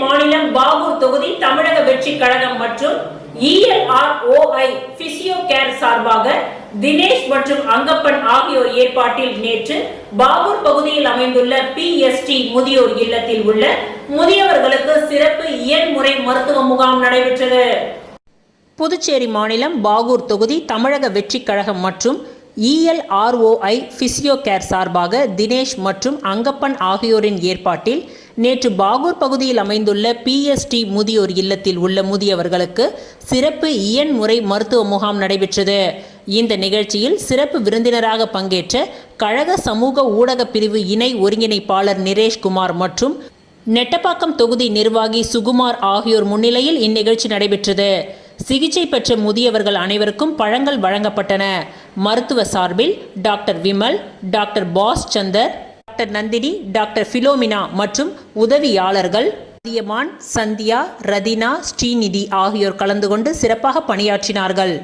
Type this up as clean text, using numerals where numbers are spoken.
மாநிலம் பாகூர் தொகுதி தமிழக வெற்றி கழகம் மற்றும் ELROI பிசியோ கேர் சார்பாக தினேஷ் மற்றும் அங்கப்பன் ஆகியோர் ஏற்பாட்டில் நேற்று பாகூர் பகுதியில் அமைந்துள்ள PST முதியோர் இல்லத்தில் உள்ள முதியவர்களுக்கு சிறப்பு இயன்முறை மருத்துவ முகாம் நடைபெற்றது. புதுச்சேரி மாநிலம் பாகூர் தொகுதி தமிழக வெற்றி கழகம் மற்றும் ELROI பிசியோ கேர் சார்பாக தினேஷ் மற்றும் அங்கப்பன் ஆகியோரின் ஏற்பாட்டில் நேற்று பாகூர் பகுதியில் அமைந்துள்ள PST முதியோர் இல்லத்தில் உள்ள முதியவர்களுக்கு சிறப்பு இயன்முறை மருத்துவ முகாம் நடைபெற்றது. இந்த நிகழ்ச்சியில் சிறப்பு விருந்தினராக பங்கேற்ற கழக சமூக ஊடக பிரிவு இணை ஒருங்கிணைப்பாளர் நிரேஷ்குமார் மற்றும் நெட்டப்பாக்கம் தொகுதி நிர்வாகி சுகுமார் ஆகியோர் முன்னிலையில் இந்நிகழ்ச்சி நடைபெற்றது. சிகிச்சை பெற்ற முதியவர்கள் அனைவருக்கும் பழங்கள் வழங்கப்பட்டன. மருத்துவ சார்பில் doctor Vimal, doctor Bose Chandar, doctor Nandini, doctor Philomina மற்றும் உதவியாளர்கள் அதியமான், சந்தியா, ரதினா, ஸ்ரீநிதி ஆகியோர் கலந்து கொண்டு சிறப்பாக பணியாற்றினார்கள்.